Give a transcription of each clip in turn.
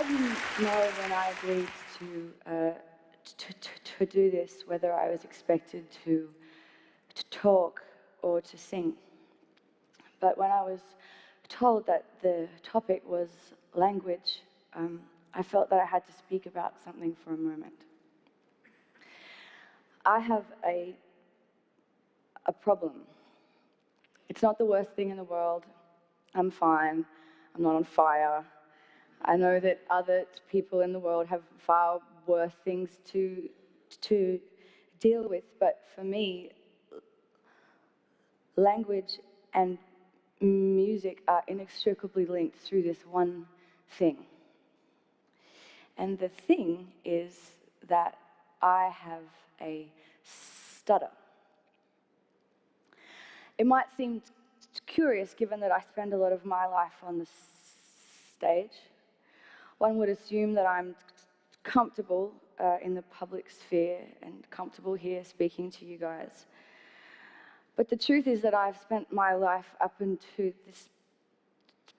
I didn't know when I agreed to do this whether I was expected to talk or to sing. But when I was told that the topic was language, I felt that I had to speak about something for a moment. I have a problem. It's not the worst thing in the world. I'm fine. I'm not on fire. I know that other people in the world have far worse things to deal with, but for me, language and music are inextricably linked through this one thing. And the thing is that I have a stutter. It might seem curious given that I spend a lot of my life on the stage. One would assume that I'm comfortable in the public sphere and comfortable here speaking to you guys. But the truth is that I've spent my life up until this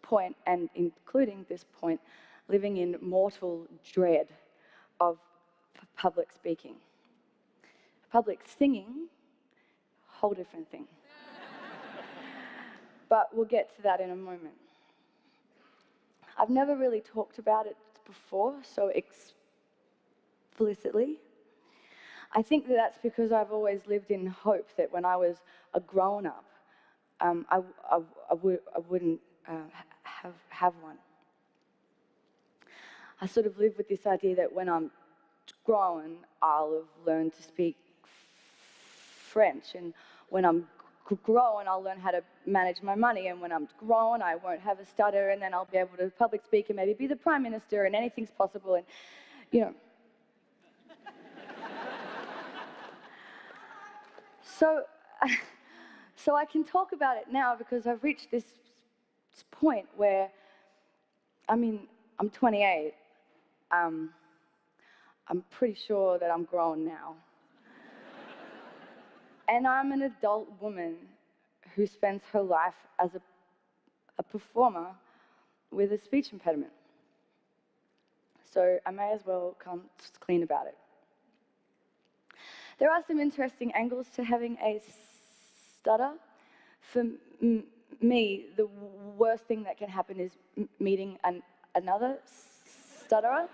point, and including this point, living in mortal dread of public speaking. Public singing, whole different thing. But we'll get to that in a moment. I've never really talked about it before so explicitly. I think that that's because I've always lived in hope that when I was a grown-up, I wouldn't have one. I sort of live with this idea that when I'm grown, I'll have learned to speak French, and when I'm grown, I'll learn how to manage my money, and when I'm grown, I won't have a stutter, and then I'll be able to public speak and maybe be the Prime Minister, and anything's possible, and, you know. So I can talk about it now because I've reached this point where, I mean, I'm 28. I'm pretty sure that I'm grown now. And I'm an adult woman who spends her life as a performer with a speech impediment. So I may as well come clean about it. There are some interesting angles to having a stutter. For me, the worst thing that can happen is meeting another stutterer.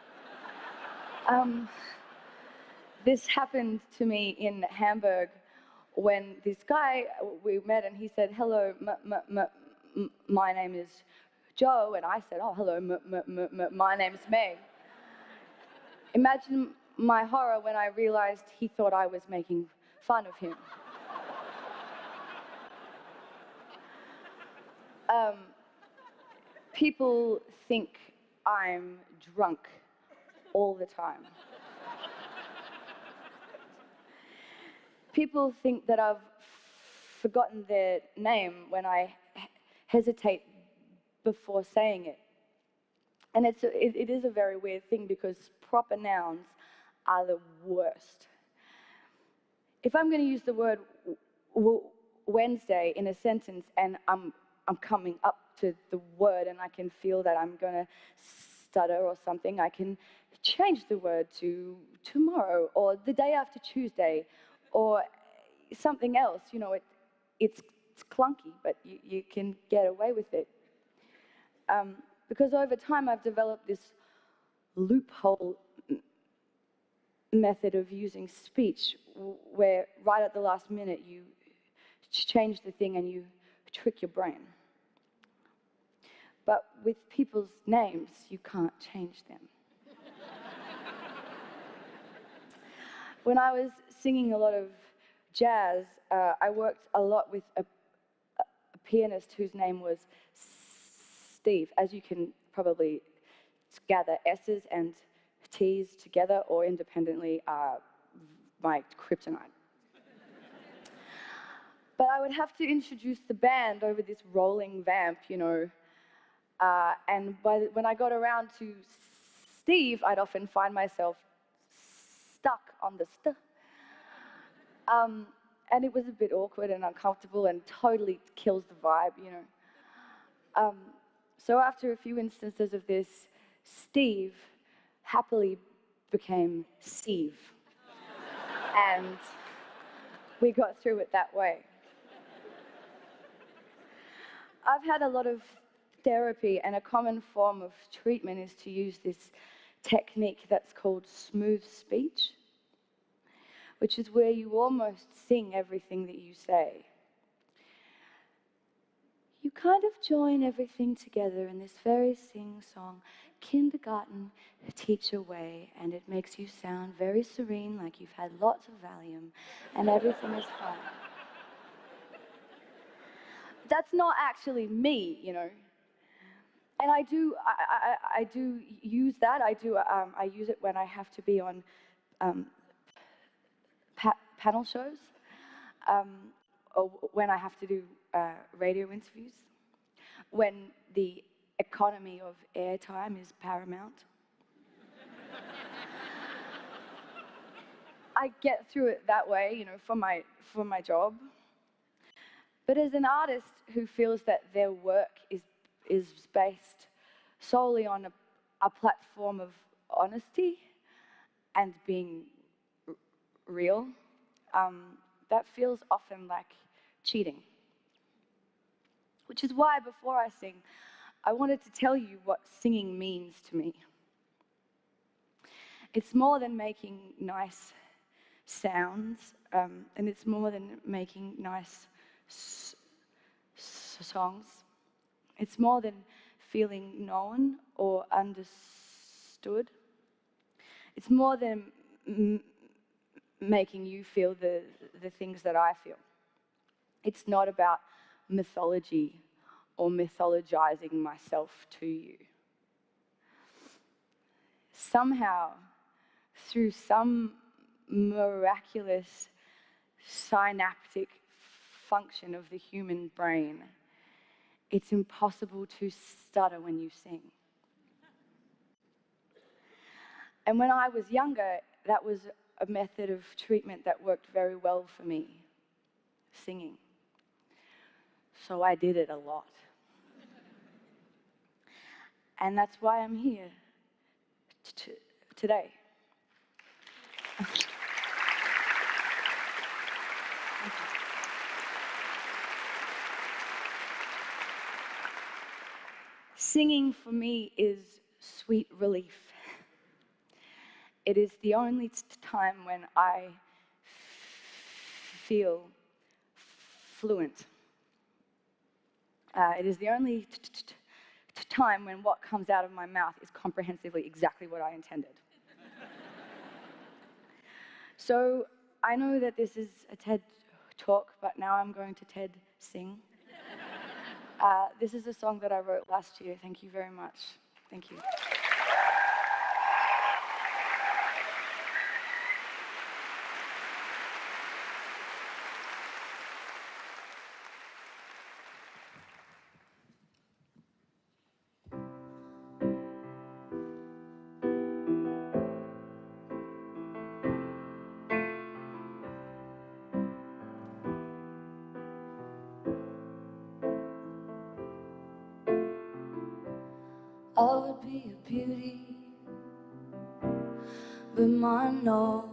This happened to me in Hamburg when this guy, we met and he said, hello, my name is Joe, and I said, oh, hello, my name's Meg. Imagine my horror when I realized he thought I was making fun of him. People think I'm drunk all the time. People think that I've forgotten their name when I hesitate before saying it. And it is a very weird thing because proper nouns are the worst. If I'm going to use the word Wednesday in a sentence and I'm coming up to the word and I can feel that I'm going to stutter or something, I can change the word to tomorrow or the day after Tuesday or something else. You know, it's clunky, but you can get away with it. Because over time I've developed this loophole method of using speech where right at the last minute you change the thing and you trick your brain. But with people's names, you can't change them. When I was singing a lot of jazz, I worked a lot with a pianist whose name was Steve. As you can probably gather, S's and T's together or independently are my kryptonite. But I would have to introduce the band over this rolling vamp, you know, and when I got around to Steve, I'd often find myself stuck on the st. And it was a bit awkward and uncomfortable and totally kills the vibe, you know. So after a few instances of this, Steve happily became Steve. And we got through it that way. I've had a lot of therapy, and a common form of treatment is to use this technique that's called smooth speech, which is where you almost sing everything that you say. You kind of join everything together in this very sing-song kindergarten teacher way, and it makes you sound very serene, like you've had lots of Valium, and everything is fine. That's not actually me, you know. And I do use that. I use it when I have to be on panel shows, or when I have to do radio interviews, when the economy of airtime is paramount. I get through it that way, you know, for my job. But as an artist who feels that their work is based solely on a platform of honesty and being real, that feels often like cheating. Which is why, before I sing, I wanted to tell you what singing means to me. It's more than making nice sounds, and it's more than making nice songs. It's more than feeling known or understood. It's more than making you feel the things that I feel. It's not about mythology or mythologizing myself to you. Somehow, through some miraculous synaptic function of the human brain, it's impossible to stutter when you sing. And when I was younger, that was a method of treatment that worked very well for me, singing. So I did it a lot. And that's why I'm here today. Singing for me is sweet relief. It is the only time when I feel fluent. It is the only time when what comes out of my mouth is comprehensively exactly what I intended. So I know that this is a TED talk, but now I'm going to TED sing. This is a song that I wrote last year. Thank you very much. Thank you. I would be a beauty, but my nose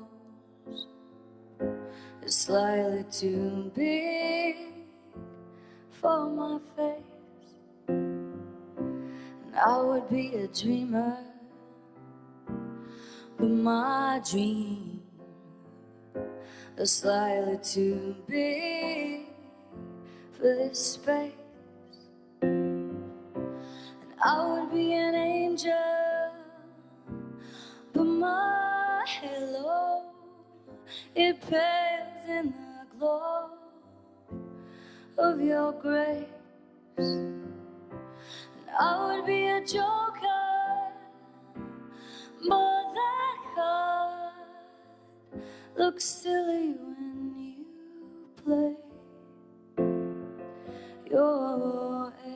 is slightly too big for my face. And I would be a dreamer, but my dream is slightly too big for this space. I would be an angel, but my halo, it pales in the glow of your grace. And I would be a joker, but that card looks silly when you play your ace.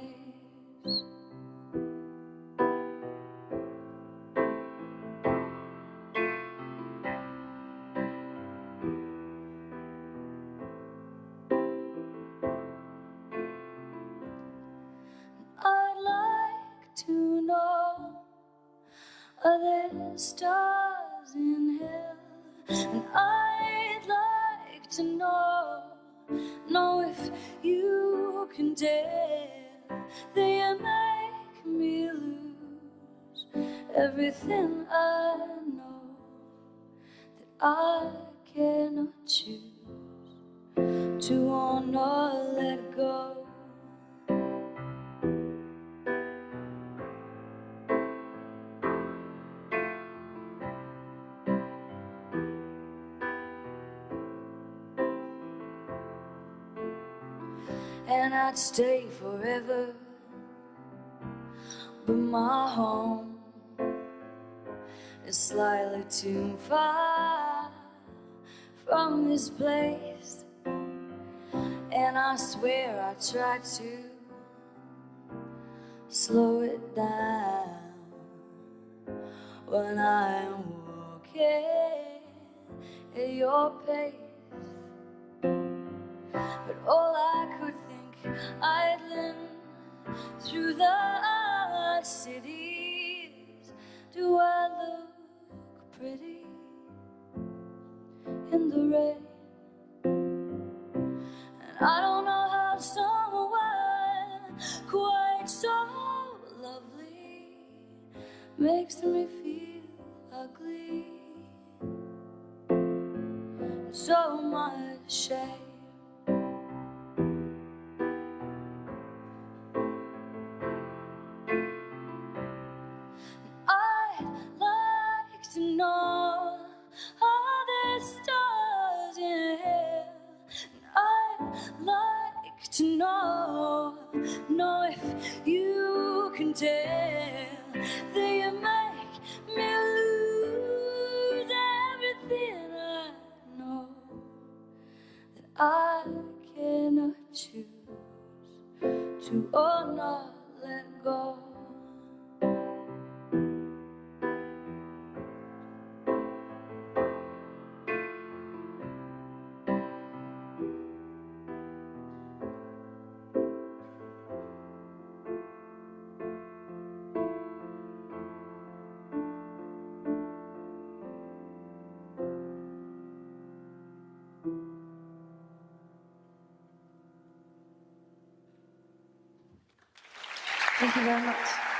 I'd like to know Are there stars in hell? And I'd like to know if you can tell. They make me lose everything I know, that I cannot choose to want or let go. And I'd stay forever, but my home is slightly too far from this place. And I swear I tried to slow it down when I'm walking at your pace. But all I could think, idling through the cities, do I look pretty in the rain? And I don't know how someone quite so lovely makes me feel ugly, and so much shame. I'd like to know, are there stars in hell? And I'd like to know if you can tell. They make me lose everything I know, that I cannot choose to or not let go. Thank you very much.